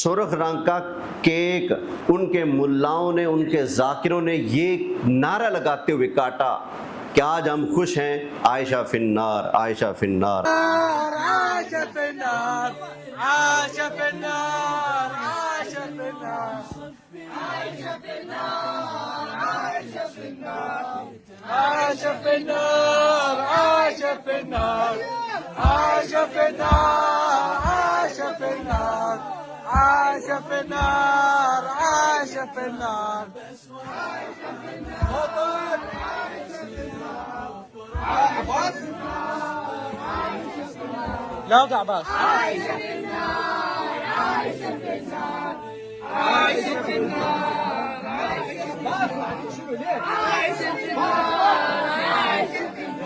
سرخ رنگ کا کیک ان کے ملاؤں نے، ان کے ذاکروں نے یہ نعرہ لگاتے ہوئے کاٹا کہ آج ہم خوش ہیں، عائشہ فی النار، عائشہ فی النار، عائشہ فی النار، عائشہ فی النار، عائشہ فی النار، عائشہ فی النار، عائشہ فی النار، عائشہ فی النار، عائشہ فی النار، عائشہ فی النار، عائشہ فی النار، عائشہ فی النار، عائشہ فی النار، لا عباس، عائشة في النار، عائشة في النار، عائشة في النار، عائشة في النار، عائشة في النار.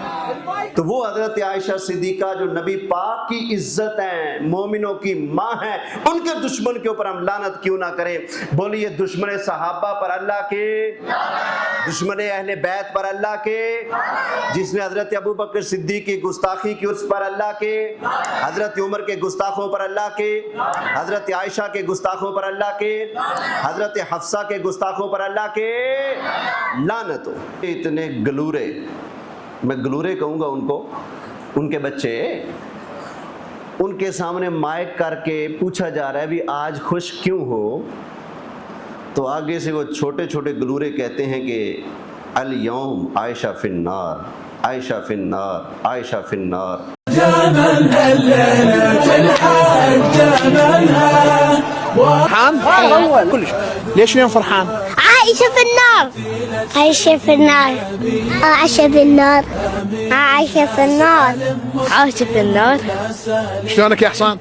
تو وہ حضرت عائشہ صدیقہ جو نبی پاک کی عزت ہیں، مومنوں کی ماں ہیں، ان کے دشمن کے اوپر ہم لعنت کیوں نہ کریں؟ بولیے دشمن صحابہ پر اللہ کے، دشمن اہل بیت پر اللہ کے، جس نے حضرت ابو بکر صدیق کی گستاخی کی اس پر اللہ کے، حضرت عمر کے گستاخوں پر اللہ کے، حضرت عائشہ کے گستاخوں پر اللہ کے، حضرت حفصہ کے گستاخوں پر اللہ کے لعنت ہو۔ اتنے گلورے، میں گلورے کہوں گا ان کو، ان کے بچے، ان کے سامنے مائک کر کے پوچھا جا رہا ہے بھی آج خوش کیوں ہو، تو آگے سے وہ چھوٹے چھوٹے گلورے کہتے ہیں کہ الیوم عائشہ فی النار، عائشہ فی النار، عائشہ فی النار۔ فرحان كلش. ليش اليوم فرحان؟ عائشة في النار، عائشة في النار، عائشة في النار، عائشة في النار، عائشة في النار. شلونك يا حصان؟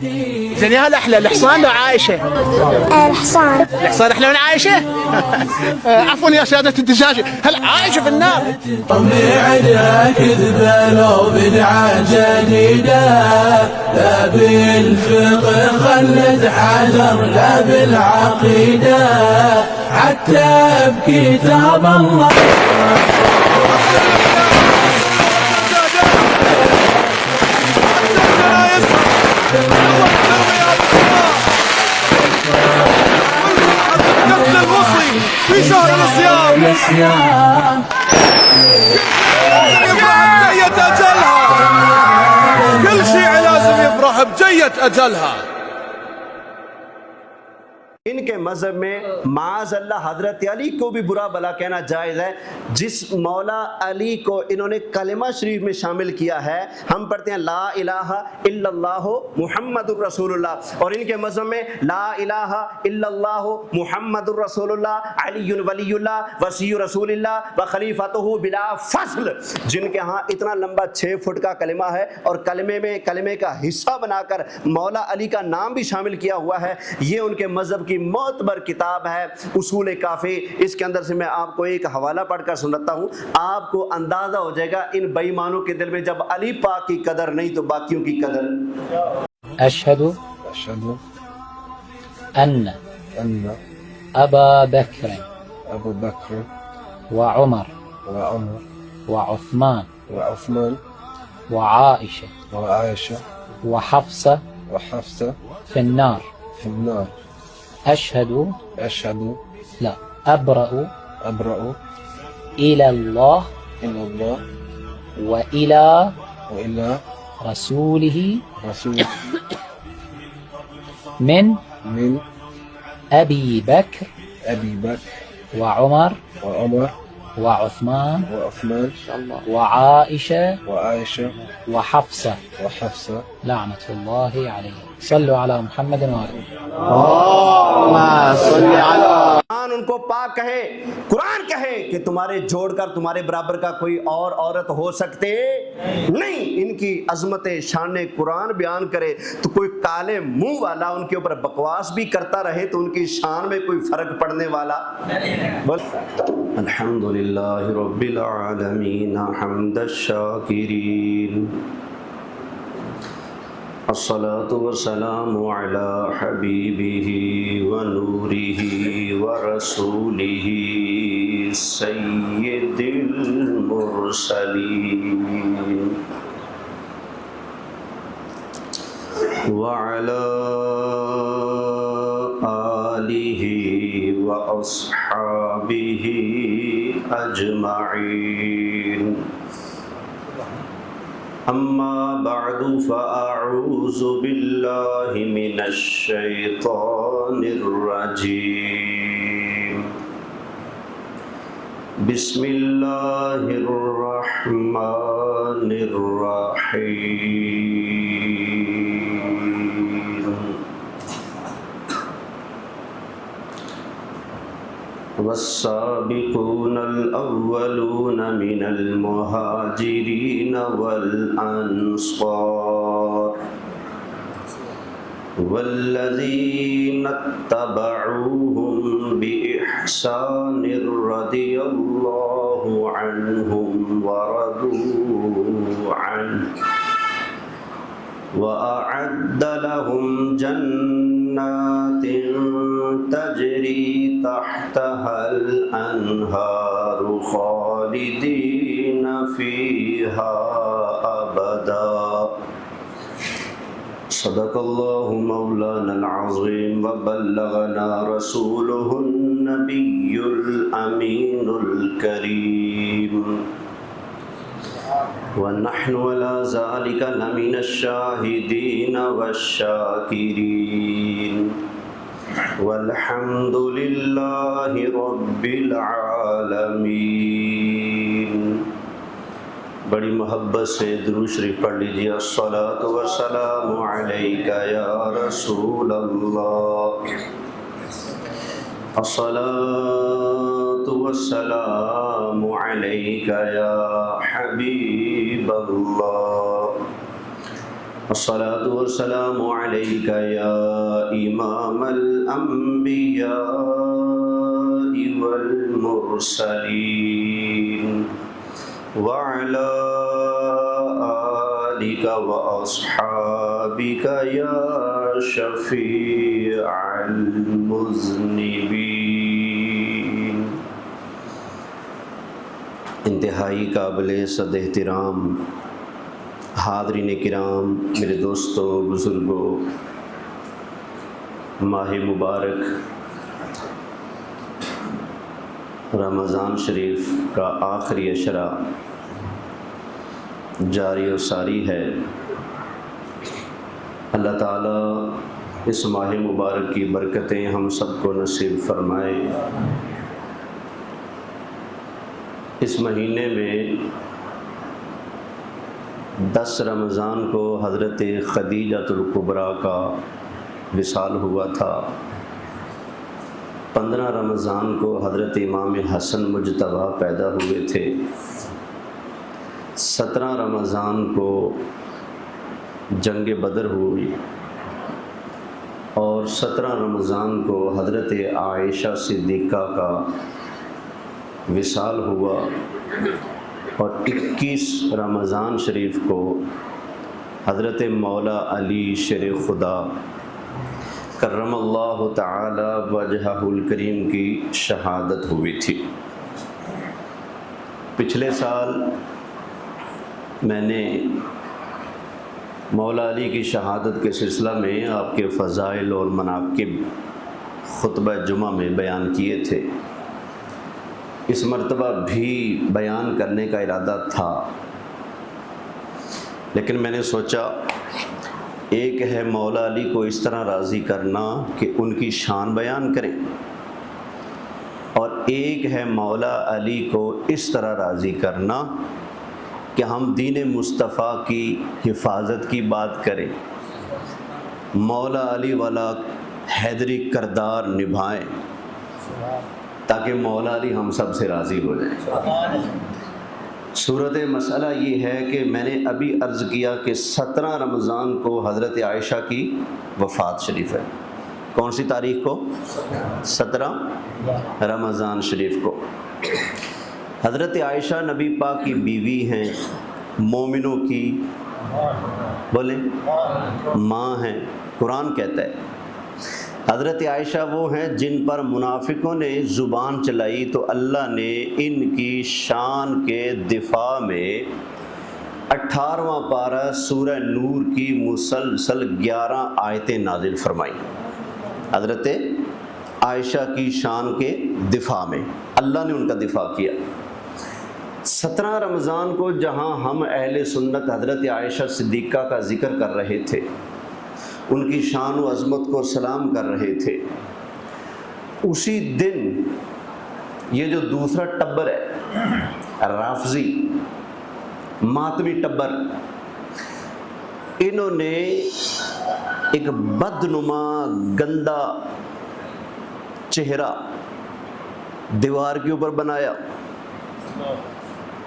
زين يا هلا احلى الحصان لو عائشه؟ الحصان. الحصان احلى من عائشه؟ عفوا يا ساده الدجاجه، هلا عائشه في النار. طبيعتها كذبة لو بدعة جديدة، لا بالفقه خلت حذر، لا بالعقيدة حتى بكتاب الله. في شهر الصيام بجية أجلها، كل شيء لازم يفرح بجية أجلها. ان کے مذہب میں معاذ اللہ حضرت علی کو بھی برا بلا کہنا جائز ہے۔ جس مولا علی کو انہوں نے کلمہ شریف میں شامل کیا ہے، ہم پڑھتے ہیں لا الہ الا اللہ محمد الرسول اللہ، اور ان کے مذہب میں لا الہ الا اللہ محمد الرسول اللہ علی ولی اللہ وصی رسول اللہ و خلیفتہ بلا فصل، جن کے ہاں اتنا لمبا 6 فٹ کا کلمہ ہے اور کلمے کا حصہ بنا کر مولا علی کا نام بھی شامل کیا ہوا ہے۔ یہ ان کے مذہب کی معتبر کتاب ہے اصول کافی۔ اس کے اندر سے میں آپ کو ایک حوالہ پڑھ کر سناتا ہوں، آپ کو اندازہ ہو جائے گا ان بے ایمانوں کے دل میں جب علی پاک کی قدر نہیں تو باقیوں کی قدر۔ أشهد أن أبا بكر وعمر وعثمان وعائشة وحفصة في النار. أشهد لا أبرأ إلى الله وإلى رسوله من أبي بكر وعمر وعثمان وعائشة وحفصة لعنة الله عليه. صلوا على محمد وآله. قرآن ان کو پاک کہے، قرآن کہے کہ تمہارے جوڑ کر تمہارے برابر کا کوئی اور عورت ہو سکتے نہیں۔ ان کی عظمت شان قرآن بیان کرے تو کوئی کالے منہ والا ان کے اوپر بکواس بھی کرتا رہے تو ان کی شان میں کوئی فرق پڑنے والا۔ الحمدللہ رب العالمین حمد الشاکرین، الصلاة والسلام على حبيبه ونوره ورسوله سيد المرسلين وعلى آلہ وأصحابہ أجمعين. أما بعد فأعوذ بالله من الشيطان الرجيم. بسم الله الرحمن الرحيم. والسابقون الأولون من المهاجرين والأنصار والذين اتبعوهم بإحسان رضي الله عنهم ورضوا عنه وأعد لهم جنات تجري تحتها الأنهار خالدين فيها أبدا. صدق الله مولانا العظيم وبلغنا رسوله النبي الأمين الكريم ونحن على ذلك لمن الشاهدين والشاكرين والحمد لله رب العالمين. بڑی محبت سے درود شریف پڑھ لیجیے. الصلاۃ والسلام علیک یا رسول اللہ. الصلاۃ والسلام علیک یا حبیب اللہ. الصلاۃ والسلام علیک یا امام الانبیاء والمرسلین وعلى آلك وأصحابك يا شفيع المذنبين. انتہائی قابل صد احترام حاضرین کرام، میرے دوستوں، بزرگوں، ماہ مبارک رمضان شریف کا آخری عشرہ جاری و ساری ہے. اللہ تعالیٰ اس ماہ مبارک کی برکتیں ہم سب کو نصیب فرمائے. اس مہینے میں 10 رمضان کو حضرت خدیجۃ الکبریٰ کا وصال ہوا تھا. 15 رمضان کو حضرت امام حسن مجتبیٰ پیدا ہوئے تھے. 17 رمضان کو جنگ بدر ہوئی اور 17 رمضان کو حضرت عائشہ صدیقہ کا وصال ہوا اور 21 رمضان شریف کو حضرت مولا علی شیر خدا کرم اللہ تعالی وجہہ الکریم کی شہادت ہوئی تھی. پچھلے سال میں نے مولا علی کی شہادت کے سلسلہ میں آپ کے فضائل اور مناقب خطبہ جمعہ میں بیان کیے تھے. اس مرتبہ بھی بیان کرنے کا ارادہ تھا، لیکن میں نے سوچا ایک ہے مولا علی کو اس طرح راضی کرنا کہ ان کی شان بیان کریں، اور ایک ہے مولا علی کو اس طرح راضی کرنا کہ ہم دین مصطفیٰ کی حفاظت کی بات کریں، مولا علی والا حیدری کردار نبھائیں تاکہ مولا علی ہم سب سے راضی ہو جائیں. صورت مسئلہ یہ ہے کہ میں نے ابھی عرض کیا کہ 17 رمضان کو حضرت عائشہ کی وفات شریف ہے. کون سی تاریخ کو؟ 17 رمضان شریف کو. حضرت عائشہ نبی پاک کی بیوی ہیں، مومنوں کی بولیں ماں ہیں. قرآن کہتا ہے حضرت عائشہ وہ ہیں جن پر منافقوں نے زبان چلائی تو اللہ نے ان کی شان کے دفاع میں 18واں پارہ سورہ نور کی مسلسل 11 آیتیں نازل فرمائیں. حضرت عائشہ کی شان کے دفاع میں، اللہ نے ان کا دفاع کیا۔ 17 رمضان کو جہاں ہم اہل سنت حضرت عائشہ صدیقہ کا ذکر کر رہے تھے، ان کی شان و عظمت کو سلام کر رہے تھے، اسی دن یہ جو دوسرا ٹبر ہے رافضی ماتمی ٹبر، انہوں نے ایک بدنما گندا چہرہ دیوار کے اوپر بنایا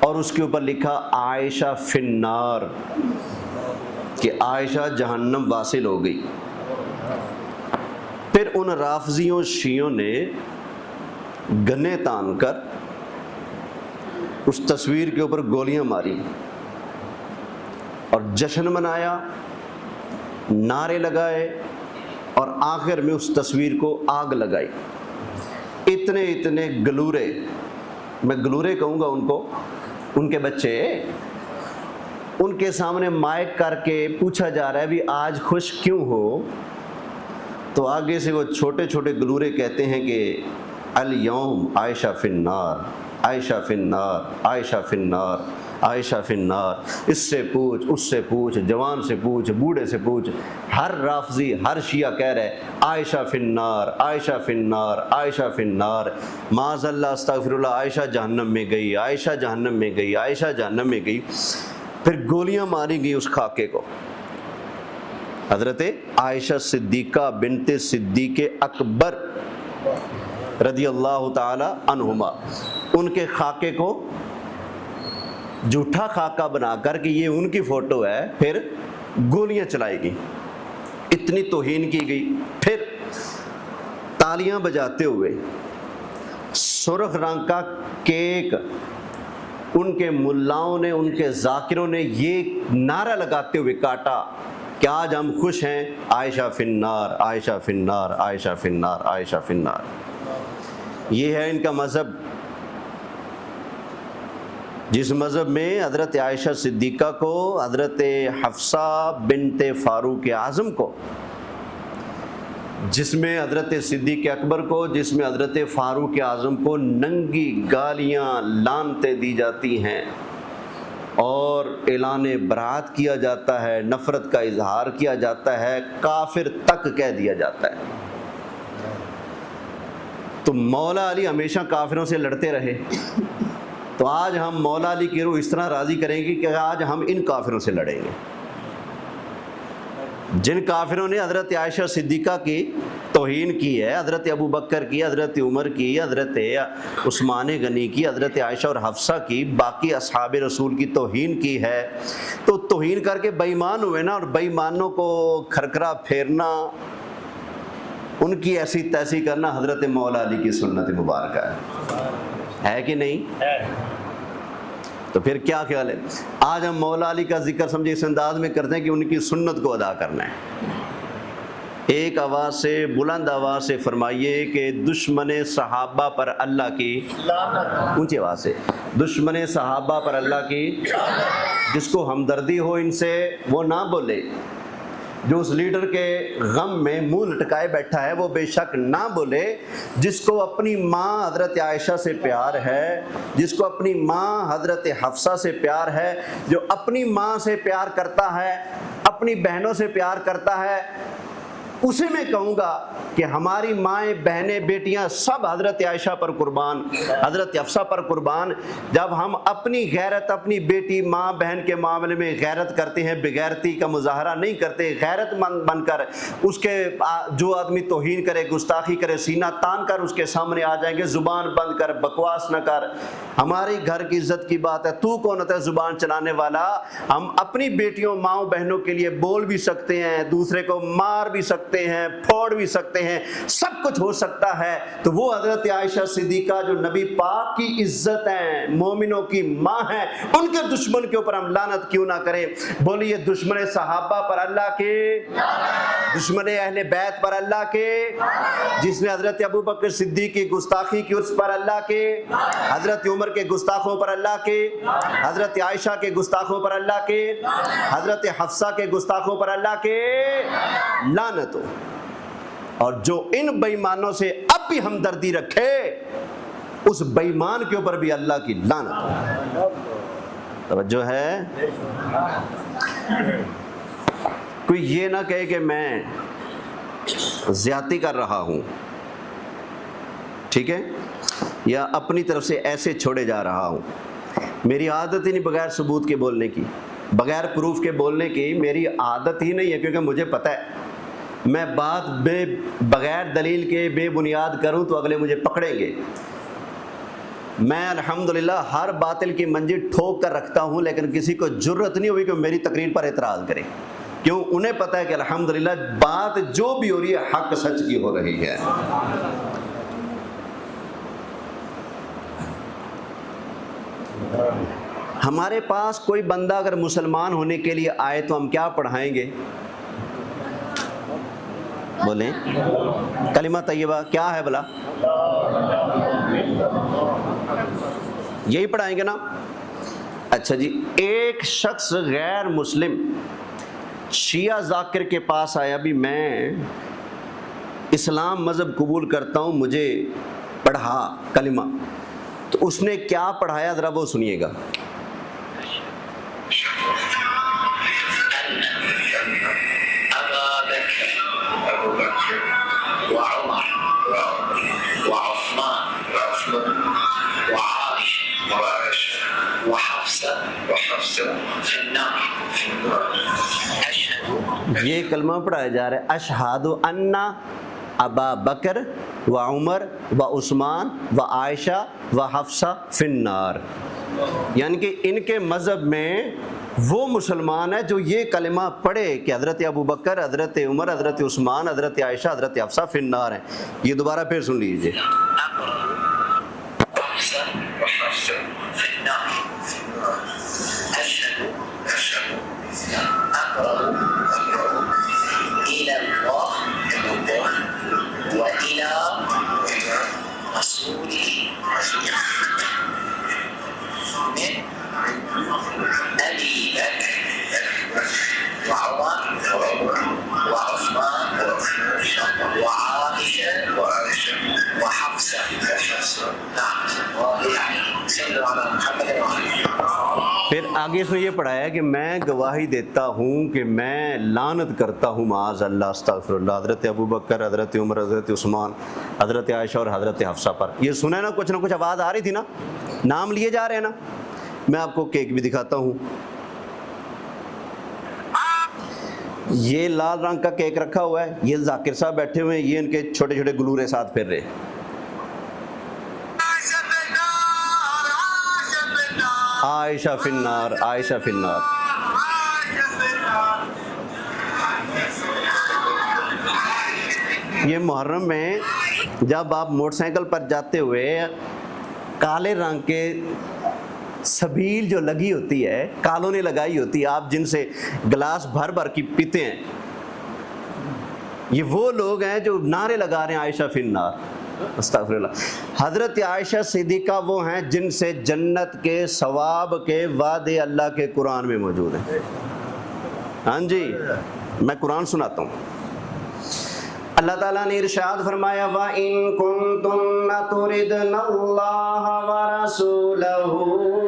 اور اس کے اوپر لکھا عائشہ فی النار، کہ عائشہ جہنم واصل ہو گئی۔ پھر ان رافضیوں شیعوں نے گنے تان کر اس تصویر کے اوپر گولیاں ماری اور جشن منایا، نعرے لگائے اور آخر میں اس تصویر کو آگ لگائی۔ اتنے گلورے، میں گلورے کہوں گا ان کو، ان کے بچے، ان کے سامنے مائک کر کے پوچھا جا رہا ہے بھی آج خوش کیوں ہو، تو آگے سے وہ چھوٹے چھوٹے گلورے کہتے ہیں کہ الیوم عائشہ فی النار، عائشہ فی النار، عائشہ فی النار، عائشہ فی النار، اس سے پوچھ، اس سے پوچھ، جوان سے پوچھ، بوڑھے سے پوچھ، ہر رافضی ہر شیعہ کہہ رہے عائشہ فی النار، عائشہ فی النار، عائشہ فی النار، معاذ اللہ استغفر اللہ، عائشہ جہنم میں گئی، عائشہ جہنم میں گئی، عائشہ جہنم میں گئی۔ پھر گولیاں ماری گئی اس خاکے کو۔ حضرت عائشہ صدیقہ بنت صدیق اکبر رضی اللہ تعالی عنہما، ان کے خاکے کو جھوٹا خاکہ بنا کر کہ یہ ان کی فوٹو ہے، پھر گولیاں چلائی گئی، اتنی توہین کی گئی۔ پھر تالیاں بجاتے ہوئے سرخ رنگ کا کیک ان کے ملاؤں نے، ان کے ذاکروں نے یہ نعرہ لگاتے ہوئے کاٹا کہ آج ہم خوش ہیں، عائشہ فی النار، عائشہ فی النار، عائشہ فی النار، عائشہ فی النار۔ یہ ہے ان کا مذہب، جس مذہب میں حضرت عائشہ صدیقہ کو، حضرت حفصہ بنت فاروق اعظم کو، جس میں حضرت صدیق اکبر کو، جس میں حضرت فاروق اعظم کو ننگی گالیاں لعنتیں دی جاتی ہیں اور اعلان برات کیا جاتا ہے، نفرت کا اظہار کیا جاتا ہے، کافر تک کہہ دیا جاتا ہے۔ تو مولا علی ہمیشہ کافروں سے لڑتے رہے، تو آج ہم مولا علی کی روح اس طرح راضی کریں گے کہ آج ہم ان کافروں سے لڑیں گے جن کافروں نے حضرت عائشہ صدیقہ کی توہین کی ہے، حضرت ابو بکر کی، حضرت عمر کی، حضرت عثمان غنی کی، حضرت عائشہ اور حفصہ کی، باقی اصحاب رسول کی توہین کی ہے، تو توہین کر کے بے ایمان ہوئے نا، اور بے ایمانوں کو کھرکھرا پھیرنا، ان کی ایسی تیسی کرنا حضرت مولا علی کی سنت مبارکہ ہے کہ نہیں؟ تو پھر کیا خیال ہے؟ آج ہم مولا علی کا ذکر سمجھے اس انداز میں کرتے ہیں کہ ان کی سنت کو ادا کرنا ہے۔ ایک آواز سے، بلند آواز سے فرمائیے کہ دشمن صحابہ پر اللہ کی لعنت، اونچی آواز سے، دشمن صحابہ پر اللہ کی، جس کو ہمدردی ہو ان سے وہ نہ بولے، جو اس لیڈر کے غم میں منہ لٹکائے بیٹھا ہے وہ بے شک نہ بولے، جس کو اپنی ماں حضرت عائشہ سے پیار ہے، جس کو اپنی ماں حضرت حفصہ سے پیار ہے، جو اپنی ماں سے پیار کرتا ہے، اپنی بہنوں سے پیار کرتا ہے، اسے میں کہوں گا کہ ہماری مائیں، بہنیں، بیٹیاں سب حضرت عائشہ پر قربان، حضرت حفصہ پر قربان۔ جب ہم اپنی غیرت، اپنی بیٹی، ماں، بہن کے معاملے میں غیرت کرتے ہیں، بغیرتی کا مظاہرہ نہیں کرتے، غیرت مند بن کر اس کے جو آدمی توہین کرے، گستاخی کرے، سینہ تان کر اس کے سامنے آ جائیں گے، زبان بند کر، بکواس نہ کر، ہماری گھر کی عزت کی بات ہے، تو کون ہوتا ہے زبان چلانے والا؟ ہم اپنی بیٹیوں، ماؤں، بہنوں کے لیے بول بھی سکتے ہیں، دوسرے کو مار بھی سکتے ہیں، پھوڑ بھی سکتے ہیں، سب کچھ ہو سکتا ہے۔ تو وہ حضرت عائشہ صدیقہ جو نبی پاک کی عزت ہیں، مومنوں کی ماں ہیں، ان کے دشمن کے اوپر ہم لعنت کیوں نہ کریں؟ بولیے دشمن صحابہ پر اللہ کے، دشمن اہل بیت پر اللہ کے، جس نے حضرت ابو بکر صدیق کی گستاخی کی اس پر اللہ کے، حضرت عمر کے گستاخوں پر اللہ کے، حضرت عائشہ کے گستاخوں پر اللہ کے، حضرت حفصہ کے گستاخوں پر اللہ کے لعنت ہو۔ اور جو ان بے ایمانوں سے اب بھی ہمدردی رکھے اس بے ایمان کے اوپر بھی اللہ کی لعنت ہو۔ توجہ ہے؟ کوئی یہ نہ کہے کہ میں زیادتی کر رہا ہوں، ٹھیک ہے، یا اپنی طرف سے ایسے چھوڑے جا رہا ہوں۔ میری عادت ہی نہیں بغیر ثبوت کے بولنے کی، بغیر پروف کے بولنے کی میری عادت ہی نہیں ہے، کیونکہ مجھے پتہ ہے میں بات بغیر دلیل کے بے بنیاد کروں تو اگلے مجھے پکڑیں گے۔ میں الحمدللہ ہر باطل کی منجی ٹھوک کر رکھتا ہوں، لیکن کسی کو جرت نہیں ہوئی کہ میری تقریر پر اعتراض کرے، کیوں؟ انہیں پتہ ہے کہ الحمدللہ بات جو بھی ہو رہی ہے حق سچ کی ہو رہی ہے۔ ہمارے پاس کوئی بندہ اگر مسلمان ہونے کے لیے آئے تو ہم کیا پڑھائیں گے؟ بولیں کلمہ طیبہ کیا ہے بلا؟ یہی پڑھائیں گے نا؟ اچھا جی، ایک شخص غیر مسلم شیعہ ذاکر کے پاس آیا، بھی میں اسلام مذہب قبول کرتا ہوں، مجھے پڑھا کلمہ، تو اس نے کیا پڑھایا ذرا وہ سنیے گا۔ یہ کلمہ پڑھایا جا رہا ہے، اشہد ان ابا بکر و عمر و عثمان و عائشہ و حفصہ فی النار، یعنی کہ ان کے مذہب میں وہ مسلمان ہے جو یہ کلمہ پڑھے کہ حضرت ابو بکر، حضرت عمر، حضرت عثمان، حضرت عائشہ، حضرت حفصہ فی النار ہیں۔ یہ دوبارہ پھر سن لیجئے۔ پھر آگے اس نے یہ پڑھایا کہ میں گواہی دیتا ہوں کہ میں لعنت کرتا ہوں معاذ اللہ استغفر اللہ حضرت ابو بکر، حضرت عمر، حضرت عثمان، حضرت عائشہ اور حضرت حفصہ پر۔ یہ سنا ہے نا کچھ آواز آ رہی تھی نا، نام لیے جا رہے ہیں نا۔ میں آپ کو کیک بھی دکھاتا ہوں، یہ لال رنگ کا کیک رکھا ہوا ہے، یہ ذاکر صاحب بیٹھے ہوئے ہیں، یہ ان کے چھوٹے چھوٹے گلورے ساتھ پھر رہے۔ عائشہ فی النار، عائشہ فی النار۔ یہ محرم میں جب آپ موٹر سائیکل پر جاتے ہوئے کالے رنگ کے سبیل جو لگی ہوتی ہے، کالوں نے لگائی ہوتی ہے، آپ جن سے گلاس بھر بھر کی پیتے ہیں، یہ وہ لوگ ہیں جو نعرے لگا رہے ہیں عائشہ فی النار، استغفر اللہ۔ حضرت عائشہ صدیقہ وہ ہیں جن سے جنت کے ثواب کے وعدے اللہ کے قرآن میں موجود ہیں۔ ہاں جی، میں قرآن سناتا ہوں۔ اللہ تعالیٰ نے ارشاد فرمایا وَإِن كُنتُنَّ تُرِدْنَ اللَّهَ وَرَسُولَهُ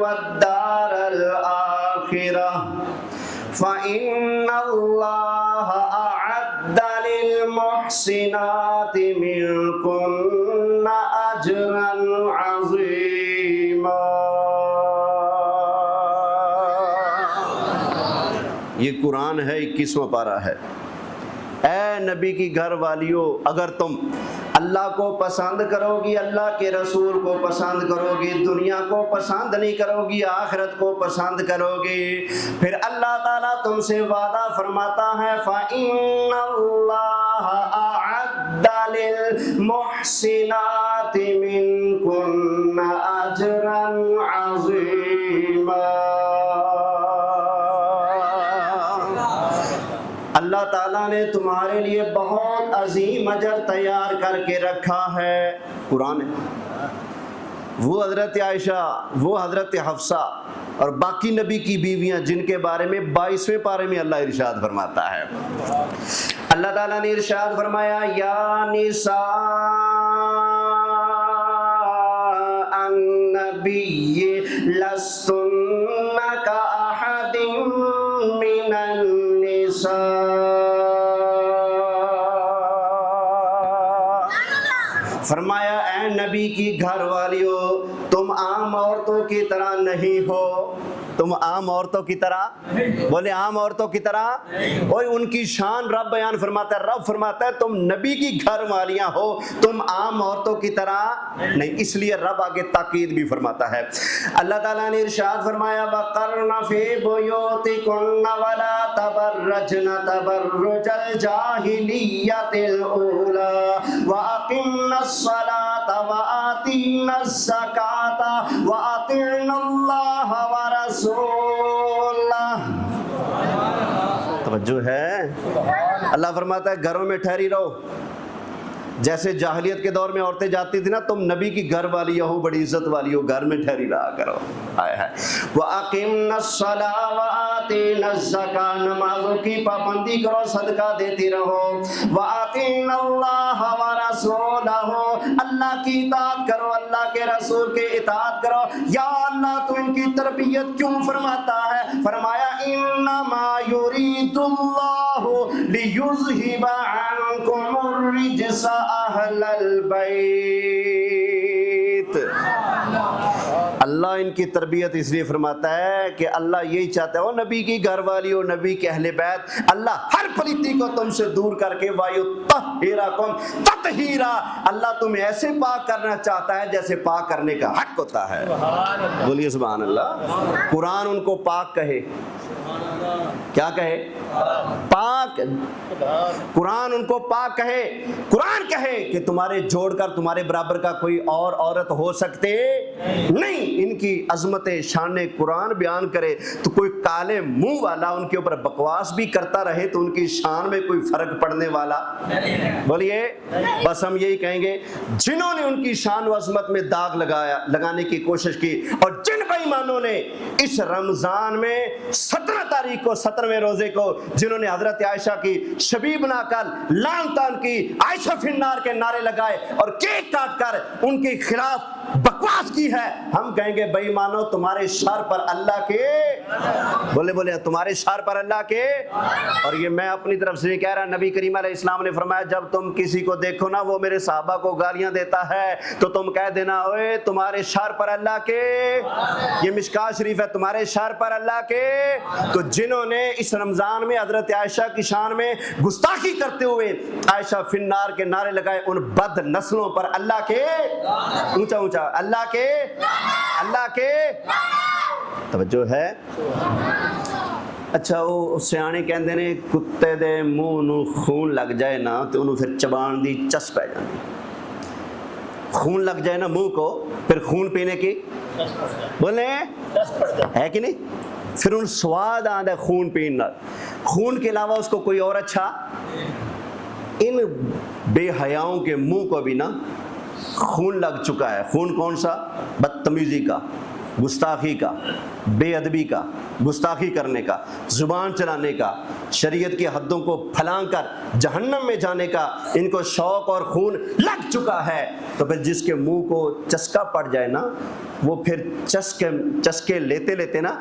وَالدَّارَ الْآخِرَةَ فَإِنَّ اللَّهَ أَعَدَّ لِلْمُحْسِنَاتِ مِنكُنَّ أَجْرًا عَظِيمًا۔ یہ قرآن ہے، 21واں پارہ ہے۔ اے نبی کی گھر والیو، اگر تم اللہ کو پسند کرو گی، اللہ کے رسول کو پسند کرو گی، دنیا کو پسند نہیں کرو گی، آخرت کو پسند کرو گی، پھر اللہ تعالیٰ تم سے وعدہ فرماتا ہے فَإِنَّ اللَّهَ أَعَدَّ لِلْمُحْسِنَاتِ مِنكُنَّ أَجْرًا عَظِيمًا۔ اللہ تعالیٰ نے تمہارے لیے بہت عظیم اجر تیار کر کے رکھا ہے۔ قرآن ہے، وہ حضرت عائشہ، وہ حضرت حفصہ اور باقی نبی کی بیویاں جن کے بارے میں 22ویں پارے میں اللہ ارشاد فرماتا ہے اللہ تعالیٰ نے ارشاد فرمایا یا نساء النبی لستن کاحد من النساء، فرمایا اے نبی کی گھر والیو تم عام عورتوں کی طرح نہیں ہو، تم عام عورتوں کی طرح، بولے عام عورتوں کی طرح، اور ان کی شان رب بیان فرماتا ہے، رب فرماتا ہے تم نبی کی گھر والیاں ہو، تم عام عورتوں کی طرح نہیں، اس لیے رب آگے تاکید بھی فرماتا ہے۔ اللہ تعالیٰ نے ارشاد فرمایا وَقَرْنَ فِي بُيُوتِكُنَّ وَلَا تَبَرَّجْنَ تَبَرُّجَ الْجَاهِلِيَّةِ الْأُولَى وَأَقِمْنَ الصَّلَاةَ وَآتِينَ الزَّكَاةَ وَأَطِعْنَ اللَّهَ وَرَسُولَهُ۔ توجہ ہے، اللہ فرماتا ہے گھروں میں ٹھہری رہو، جیسے جاہلیت کے دور میں عورتیں جاتی تھی نا، تم نبی کی گھر والی ہو، بڑی عزت والی ہو، گھر میں ٹھہری رہا کرو۔ وَأَقِمْنَ الصَّلَاةَ وَآتِينَ الزَّكَاةَ، نمازوں کی پابندی کرو، صدقہ دیتی رہو۔ وَأَطِيعْنَ اللَّهَ وَرَسُولَهُ، اللہ کی اطاعت کرو، اللہ کے رسول کے اطاعت کرو۔ یا اللہ تو ان کی تربیت کیوں فرماتا ہے؟ فرمایا انما یرید اللہ لیذہب عنکم الرجس اہل البیت۔ اللہ ان کی تربیت اس لیے فرماتا ہے کہ اللہ یہی چاہتا ہے، وہ نبی کی گھر والی ہو، نبی کے اہل بیت، اللہ ہر پلیتی کو تم سے دور کر کے وَيُطَهِّرَكُمْ تَطْهِيرًا، اللہ تمہیں ایسے پاک کرنا چاہتا ہے جیسے پاک کرنے کا حق ہوتا ہے۔ بولیے سبحان اللہ۔ قرآن ان کو پاک کہے، کیا کہے؟ پاک۔ قرآن ان کو پاک کہے، قرآن کہے کہ تمہارے جوڑ کر تمہارے برابر کا کوئی اور عورت ہو سکتے نہیں۔ ان کی عظمت شان قرآن بیان کرے تو کوئی کالے منہ والا ان کے اوپر بکواس بھی کرتا رہے تو ان کی شان میں کوئی فرق پڑنے والا، بولیے بس ہم یہی کہیں گے جنہوں نے ان کی شان و عظمت میں داغ لگانے کی کوشش کی، اور جن بے ایمانوں نے اس رمضان میں 17 تاریخ کو 17ویں روزے کو جنہوں نے حضرت عائشہ کی شبیہ بنا کر لعن تان کی، عائشہ فی النار کے نعرے لگائے اور کیک کاٹ کر ان کے خلاف بکواس کی ہے، ہم کہیں گے بے ایمانو تمہارے شر پر اللہ کے، بولے تمہارے شر پر اللہ کے۔ اور یہ میں اپنی طرف سے کہہ رہا، نبی کریم علیہ السلام نے فرمایا جب تم کسی کو دیکھو نا وہ میرے صحابہ کو گالیاں دیتا ہے تو تم کہہ دینا اوے تمہارے شر پر اللہ کے، یہ مشکات شریف ہے، تمہارے شر پر اللہ کے۔ تو جنہوں نے اس رمضان میں حضرت عائشہ کی شان میں گستاخی کرتے ہوئے عائشہ فی النار کے نعرے لگائے، ان بد نسلوں پر اللہ کے، اونچا اونچا اللہ کے، اللہ کے، توجہ ہے۔ اچھا وہ سیانے کہندے نے کتے دے منہ نو خون لگ جائے نا تو انہوں پھر چبان دی چس پہ جاندی، خون لگ جائے نا منہ کو پھر خون پینے کی بولے ہے کہ نہیں، پھر ان سواد آدھا خون پینا، خون کے علاوہ اس کو کوئی اور اچھا۔ ان بے حیاؤں کے منہ کو بھی نا خون لگ چکا ہے۔ خون کون سا؟ بدتمیزی کا، گستاخی کا، بے ادبی کا، گستاخی کرنے کا، زبان چلانے کا، شریعت کی حدوں کو پھلانگ کر جہنم میں جانے کا ان کو شوق اور خون لگ چکا ہے۔ تو پھر جس کے منہ کو چسکا پڑ جائے نا وہ پھر چسکے لیتے لیتے نا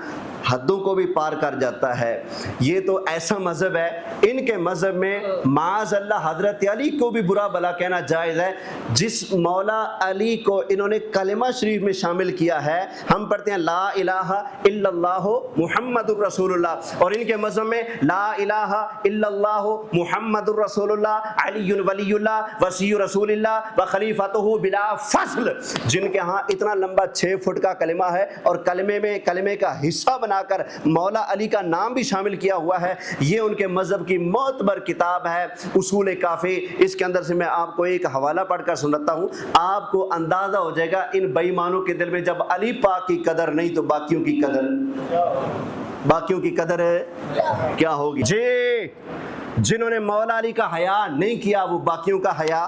حدوں کو بھی پار کر جاتا ہے۔ یہ تو ایسا مذہب ہے، ان کے مذہب میں معاذ اللہ حضرت علی کو بھی برا بلا کہنا جائز ہے۔ جس مولا علی کو انہوں نے کلمہ شریف میں شامل کیا ہے، ہم پڑھتے ہیں لا الہ الا اللہ محمد الرسول اللہ، اور ان کے مذہب میں لا الہ الا اللہ محمد الرسول اللہ علی ولی اللہ وصی رسول اللہ و خلیفۃہ بلا فصل۔ جن کے ہاں اتنا لمبا 6 فٹ کا کلمہ ہے اور کلمے کا حصہ بنا کر مولا علی کا نام بھی شامل کیا ہوا ہے، یہ ان کے مذہب کی معتبر کتاب ہے اصول کافی۔ اس کے اندر سے میں آپ کو ایک حوالہ پڑھ کر سناتا ہوں، آپ کو اندازہ ہو جائے گا ان بے ایمانوں کے دل میں جب علی پاک کی قدر نہیں تو باقیوں کی قدر کیا ہوگی؟ جی جنہوں نے مولا علی کا حیا نہیں کیا وہ باقیوں کا حیا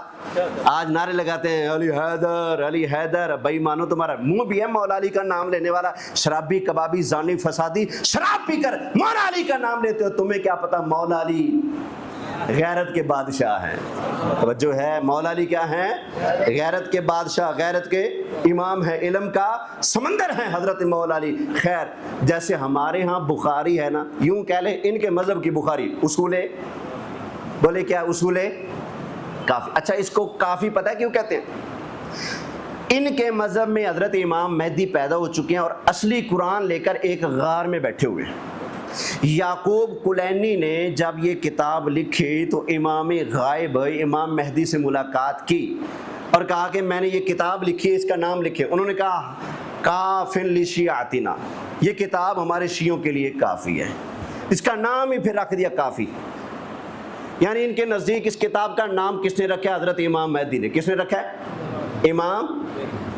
آج نعرے لگاتے ہیں علی حیدر علی حیدر۔ بے ایمانو تمہارا منہ بھی ہے مولا علی کا نام لینے والا، شرابی کبابی زانی فسادی شراب پی کر مولا علی کا نام لیتے ہو، تمہیں کیا پتا مولا علی غیرت کے بادشاہ ہیں. توجہ ہے, مولا علی کیا ہیں؟ غیرت کے بادشاہ, غیرت کے امام ہیں, علم کا سمندر ہیں حضرت مولا علی. خیر, جیسے ہمارے ہاں بخاری ہے نا, یوں کہہ لیں ان کے مذہب کی بخاری, اصول بولے کیا, اصول کافی. اچھا, اس کو کافی پتہ ہے کیوں کہتے ہیں؟ ان کے مذہب میں حضرت امام مہدی پیدا ہو چکے ہیں اور اصلی قرآن لے کر ایک غار میں بیٹھے ہوئے ہیں. یعقوب کلینی نے جب یہ کتاب لکھی تو امام غائب امام مہدی سے ملاقات کی اور کہا کہ میں نے یہ کتاب لکھی ہے, اس کا نام لکھے. انہوں نے کہا کافن لشیعتنا, یہ کتاب ہمارے شیعوں کے لیے کافی ہے. اس کا نام ہی پھر رکھ دیا کافی. یعنی ان کے نزدیک اس کتاب کا نام کس نے رکھا ہے؟ حضرت امام مہدی نے. کس نے رکھا ہے؟ امام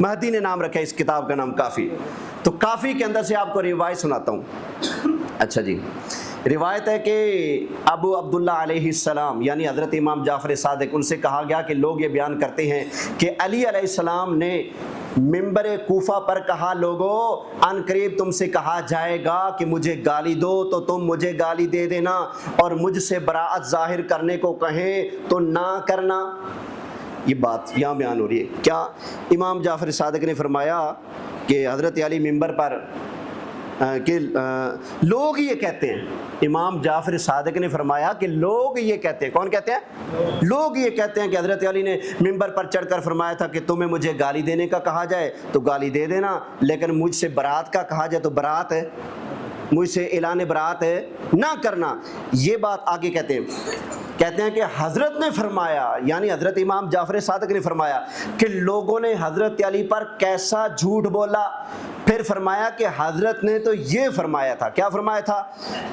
مہدی نے نام رکھا ہے اس کتاب کا نام کافی. تو کافی کے اندر سے آپ کو روایت سناتا ہوں. اچھا جی, روایت ہے کہ ابو عبداللہ علیہ السلام یعنی حضرت امام جعفر صادق, ان سے کہا گیا کہ لوگ یہ بیان کرتے ہیں کہ علی علیہ السلام نے منبر کوفہ پر کہا, لوگو ان قریب تم سے کہا جائے گا کہ مجھے گالی دو تو تم مجھے گالی دے دینا, اور مجھ سے براءت ظاہر کرنے کو کہیں تو نہ کرنا. یہ بات یہاں بیان ہو رہی ہے. کیا امام جعفر صادق نے فرمایا کہ حضرت علی منبر پر کہ لوگ یہ کہتے ہیں, امام جعفر صادق نے فرمایا کہ لوگ یہ کہتے ہیں. کون کہتے ہیں؟ لوگ یہ کہتے ہیں کہ حضرت علی نے منبر پر چڑھ کر فرمایا تھا کہ تمہیں مجھے گالی دینے کا کہا جائے تو گالی دے دینا, لیکن مجھ سے برات کا کہا جائے تو برات ہے, مجھ سے اعلان برات ہے نہ کرنا. یہ بات آگے کہتے ہیں کہ حضرت نے فرمایا, یعنی حضرت امام جعفر صادق نے فرمایا کہ لوگوں نے حضرت علی پر کیسا جھوٹ بولا. پھر فرمایا کہ حضرت نے تو یہ فرمایا تھا, کیا فرمایا تھا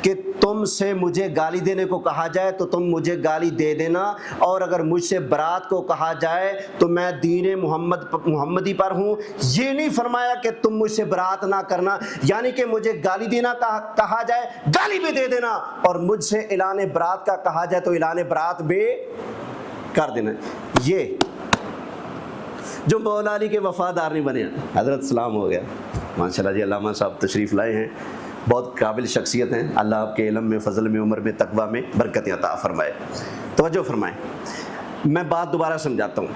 کہ تم سے مجھے گالی دینے کو کہا جائے تو تم مجھے گالی دے دینا, اور اگر مجھ سے برات کو کہا جائے تو میں دین محمدی پر ہوں. یہ نہیں فرمایا کہ تم مجھ سے برات نہ کرنا, یعنی کہ مجھے گالی دینا کہا جائے گالی بھی دے دینا, اور مجھ سے اعلان برات کا کہا جائے تو اعلان برات بھی کر دینا. یہ جو مولا علی کے وفادار نہیں بنے, حضرت سلام ہو گیا. ماشاءاللہ جی, علامہ صاحب تشریف لائے ہیں, بہت قابل شخصیت ہیں. اللہ آپ کے علم میں, فضل میں, عمر میں, تقویٰ میں برکتیں عطا فرمائے. توجہ فرمائیں, میں بات دوبارہ سمجھاتا ہوں.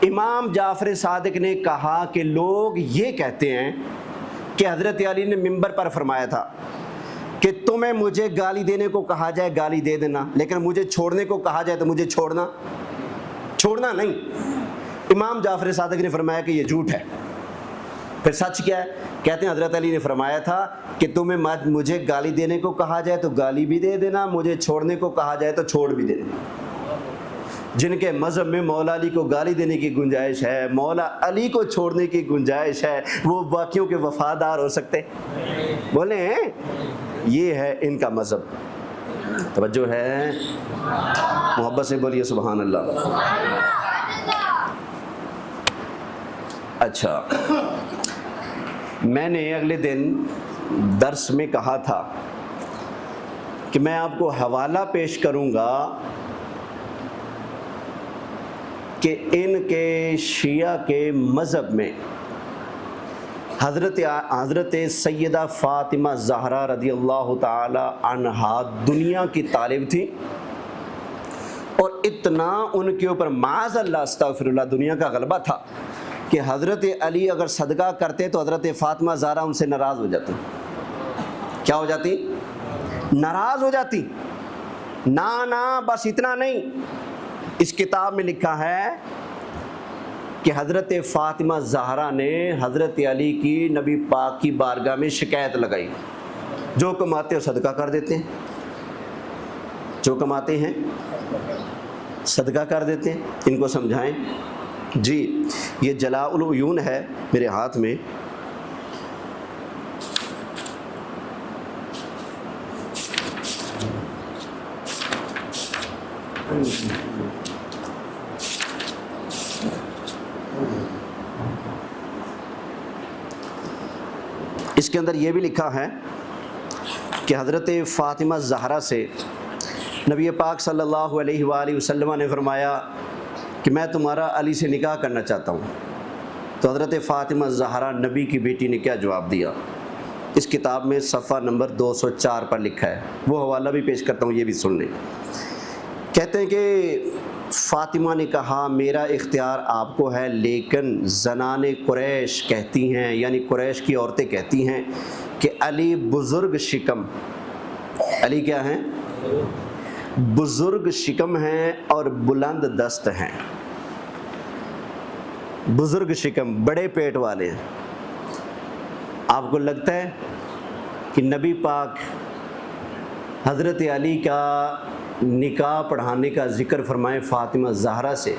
امام جعفر صادق نے کہا کہ لوگ یہ کہتے ہیں کہ حضرت علی نے منبر پر فرمایا تھا کہ تمہیں مجھے گالی دینے کو کہا جائے گالی دے دینا, لیکن مجھے چھوڑنے کو کہا جائے تو مجھے چھوڑنا نہیں. امام جعفر صادق نے فرمایا کہ یہ جھوٹ ہے. پھر سچ کیا ہے؟ کہتے ہیں حضرت علی نے فرمایا تھا کہ تمہیں مجھے گالی دینے کو کہا جائے تو گالی بھی دے دینا, مجھے چھوڑنے کو کہا جائے تو چھوڑ بھی دے دینا. جن کے مذہب میں مولا علی کو گالی دینے کی گنجائش ہے, مولا علی کو چھوڑنے کی گنجائش ہے, وہ باقیوں کے وفادار ہو سکتے؟ بولیں, یہ ہے ان کا مذہب. توجہ ہے, محبت سے بولیے سبحان اللہ. اچھا, میں نے اگلے دن درس میں کہا تھا کہ میں آپ کو حوالہ پیش کروں گا کہ ان کے شیعہ کے مذہب میں حضرت سیدہ فاطمہ زہرا رضی اللہ تعالی عنہا دنیا کی طالب تھی, اور اتنا ان کے اوپر معاذ اللہ استغفر اللہ دنیا کا غلبہ تھا کہ حضرت علی اگر صدقہ کرتے تو حضرت فاطمہ زہرا ان سے ناراض ہو جاتی. کیا ہو جاتی؟ ناراض ہو جاتی. نہ بس اتنا نہیں, اس کتاب میں لکھا ہے کہ حضرت فاطمہ زہرا نے حضرت علی کی نبی پاک کی بارگاہ میں شکایت لگائی, جو کماتے ہو صدقہ کر دیتے ہیں, جو کماتے ہیں صدقہ کر دیتے ہیں. ان کو سمجھائیں. جی, یہ جلاء العیون ہے میرے ہاتھ میں. اس کے اندر یہ بھی لکھا ہے کہ حضرت فاطمہ زہرا سے نبی پاک صلی اللہ علیہ وآلہ وسلم نے فرمایا کہ میں تمہارا علی سے نکاح کرنا چاہتا ہوں. تو حضرت فاطمہ زہرا نبی کی بیٹی نے کیا جواب دیا؟ اس کتاب میں صفحہ نمبر 204 پر لکھا ہے. وہ حوالہ بھی پیش کرتا ہوں, یہ بھی سن لیں. کہتے ہیں کہ فاطمہ نے کہا میرا اختیار آپ کو ہے، لیکن زنان قریش کہتی ہیں، یعنی قریش کی عورتیں کہتی ہیں کہ علی بزرگ شکم، علی کیا ہیں؟ بزرگ شکم ہیں اور بلند دست ہیں۔ بزرگ شکم، بڑے پیٹ والے ہیں۔ آپ کو لگتا ہے کہ نبی پاک حضرت علی کا نکاح پڑھانے کا ذکر فرمائیں فاطمہ زہرا سے،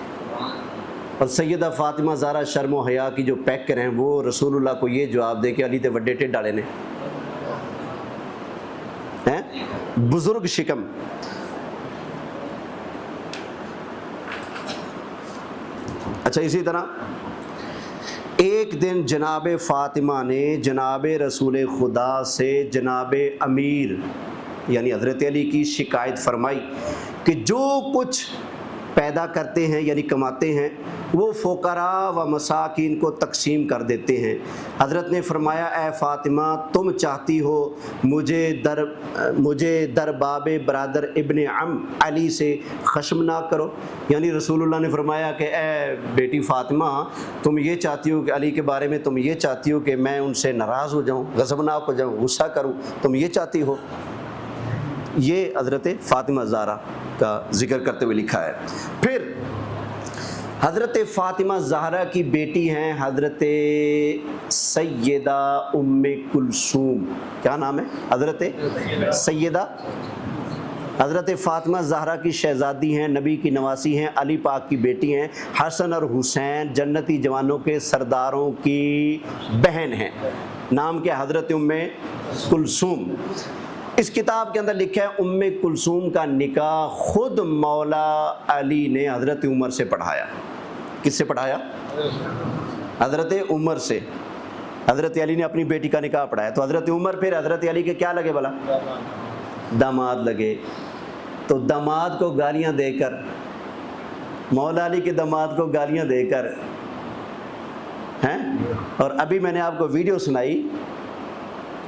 اور سیدہ فاطمہ زہرا شرم و حیا کی جو پیکر ہیں وہ رسول اللہ کو یہ جواب دے کہ علی تے وڈے ٹھڈ ڈالے نے ہیں؟ بزرگ شکم۔ اچھا، اسی طرح ایک دن جناب فاطمہ نے جناب رسول خدا سے جناب امیر یعنی حضرت علی کی شکایت فرمائی کہ جو کچھ پیدا کرتے ہیں یعنی کماتے ہیں وہ فقراء و مساکین کو تقسیم کر دیتے ہیں۔ حضرت نے فرمایا اے فاطمہ تم چاہتی ہو مجھے در باب برادر ابن عم علی سے خشم نہ کرو، یعنی رسول اللہ نے فرمایا کہ اے بیٹی فاطمہ تم یہ چاہتی ہو کہ علی کے بارے میں تم یہ چاہتی ہو کہ میں ان سے ناراض ہو جاؤں، غضبناک ہو جاؤں، غصہ کروں، تم یہ چاہتی ہو۔ یہ حضرت فاطمہ زہرا کا ذکر کرتے ہوئے لکھا ہے۔ پھر حضرت فاطمہ زہرا کی بیٹی ہیں حضرت سیدہ ام کلثوم، کیا نام ہے؟ حضرت سیدہ حضرت فاطمہ زہرا کی شہزادی ہیں، نبی کی نواسی ہیں، علی پاک کی بیٹی ہیں، حسن اور حسین جنتی جوانوں کے سرداروں کی بہن ہیں۔ نام کیا؟ حضرت ام کلثوم۔ اس کتاب کے اندر لکھا ہے ام کلثوم کا نکاح خود مولا علی نے حضرت عمر سے پڑھایا۔ کس سے پڑھایا؟ حضرت عمر سے۔ حضرت علی نے اپنی بیٹی کا نکاح پڑھایا تو حضرت عمر پھر حضرت علی کے کیا لگے بھلا؟ داماد لگے۔ تو داماد کو گالیاں دے کر، مولا علی کے داماد کو گالیاں دے کر ہیں، اور ابھی میں نے آپ کو ویڈیو سنائی،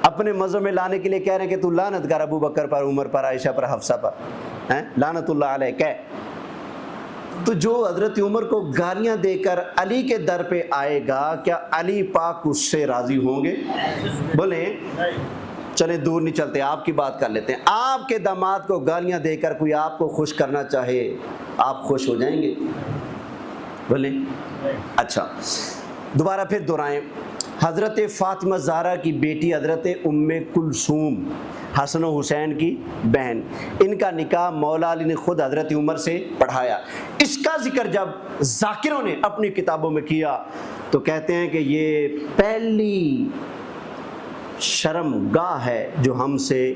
اپنے مذہب میں لانے کے لیے کہہ رہے ہیں کہ تو لعنت کر ابو بکر پر، عمر پر، عائشہ پر، حفصہ پر، ہیں لعنت اللہ علیہ کہ تو جو حضرت عمر کو گالیاں دے کر علی کے در پہ آئے گا کیا علی پاک اس سے راضی ہوں گے؟ بولیں چلیں دور نہیں چلتے، آپ کی بات کر لیتے ہیں۔ آپ کے داماد کو گالیاں دے کر کوئی آپ کو خوش کرنا چاہے، آپ خوش ہو جائیں گے؟ بولیں اچھا، دوبارہ پھر دہرائیں۔ حضرت فاطمہ زہرا کی بیٹی حضرت ام کلثوم، حسن و حسین کی بہن، ان کا نکاح مولا علی نے خود حضرت عمر سے پڑھایا۔ اس کا ذکر جب ذاکروں نے اپنی کتابوں میں کیا تو کہتے ہیں کہ یہ پہلی شرم گاہ ہے جو ہم سے